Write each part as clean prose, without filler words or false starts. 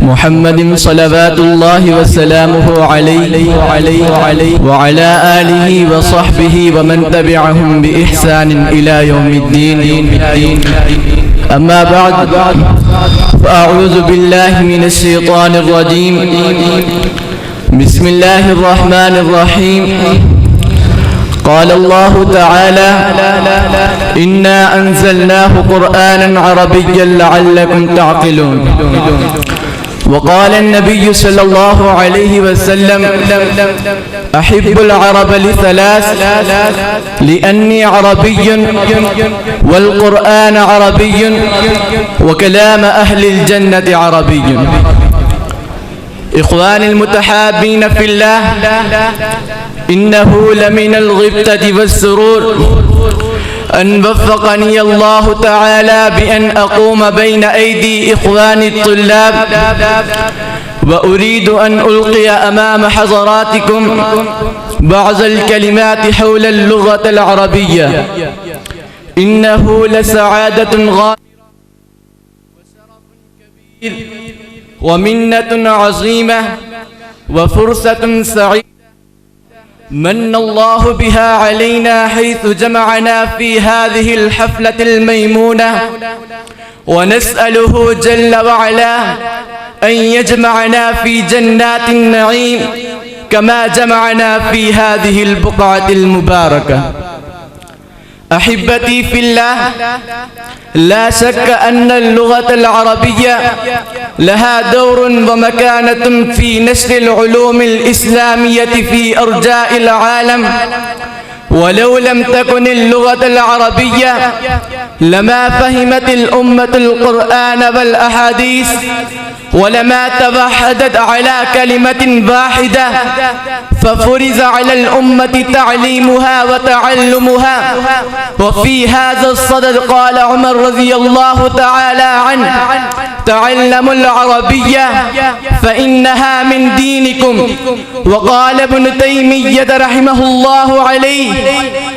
محمد صلوات الله وسلامه عليه وعلى آله وصحبه ومن تبعهم بإحسان إلى يوم الدين. أما بعد، فأعوذ بالله من الشيطان الرجيم. بسم الله الرحمن الرحيم. قال الله تعالى: إنا أنزلناه قرآنا عربيا لعلكم تعقلون. وقال النبي صلى الله عليه وسلم: أحب العرب لثلاث: لأني عربي، والقرآن عربي، وكلام أهل الجنة عربي. إخواني المتحابين في الله، إنه لمن الغبطة والسرور أن وفقني الله تعالى بأن أقوم بين أيدي إخواني الطلاب، وأريد أن ألقي أمام حضراتكم بعض الكلمات حول اللغة العربية. إنه لسعادة غامرة وشرف كبير ومنة عظيمة وفرصة سعيدة من الله بها علينا، حيث جمعنا في هذه الحفلة الميمونة، ونسأله جل وعلا أن يجمعنا في جنات النعيم كما جمعنا في هذه البقعة المباركة. أحبتي في الله، لا شك أن اللغة العربية لها دور ومكانة في نشر العلوم الإسلامية في أرجاء العالم، ولو لم تكن اللغة العربية لما فهمت الأمة القرآن والأحاديث، ولما توحدت على كلمة واحدة، ففرض على الأمة تعليمها وتعلمها. وفي هذا الصدد قال عمر رضي الله تعالى عنه: تعلموا العربية فإنها من دينكم. وقال ابن تيمية رحمه الله عليه: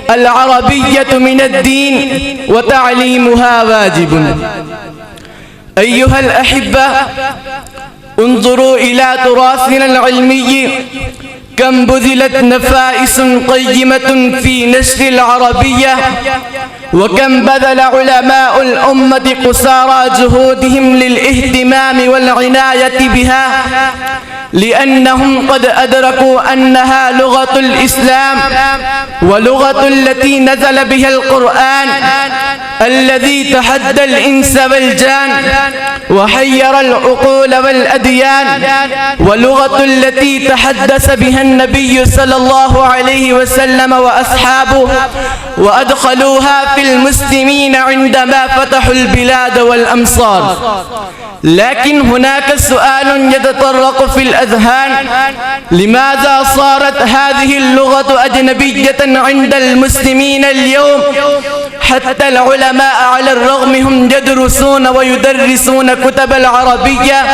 العربية من الدين وتعليمها واجب. أيها الأحبة، انظروا إلى تراثنا العلمي، كم بذلت نفائس قيمة في نشر العربية، وكم بذل علماء الأمة قصارى جهودهم للاهتمام والعناية بها، لأنهم قد أدركوا أنها لغة الإسلام، ولغة التي نزل بها القرآن الذي تحدى الإنس والجان وحير العقول والأديان، ولغة التي تحدث بها النبي صلى الله عليه وسلم وأصحابه، وأدخلوها في المسلمين عندما فتحوا البلاد والأمصار. لكن هناك سؤال يتطرق في الأذهان: لماذا صارت هذه اللغة أجنبية عند المسلمين اليوم، حتى العلماء على الرغم هم يدرسون ويدرسون كتب العربية،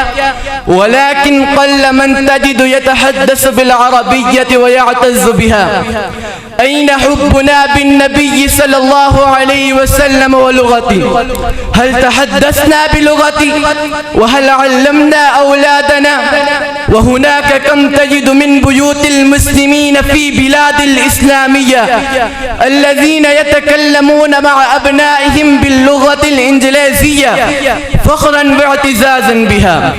ولكن قل من تجد يتحدث بالعربية ويعتز بها؟ أين حبنا بالنبي صلى الله عليه وسلم ولغته؟ هل تحدثنا بلغته؟ وهل علمنا أولادنا؟ وهناك كم تجد من بيوت المسلمين في بلاد الإسلامية الذين يتكلمون مع أبنائهم باللغة الإنجليزية فخرا واعتزازا بها.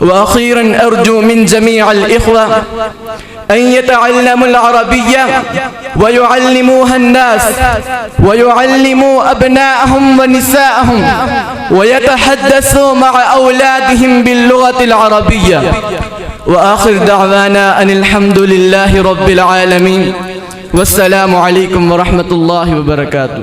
وأخيرا، أرجو من جميع الإخوة أن يتعلموا العربية ويعلموها الناس، ويعلموا أبناءهم ونساءهم، ويتحدثوا مع أولادهم باللغة العربية. وآخر دعوانا أن الحمد لله رب العالمين، والسلام عليكم ورحمة الله وبركاته.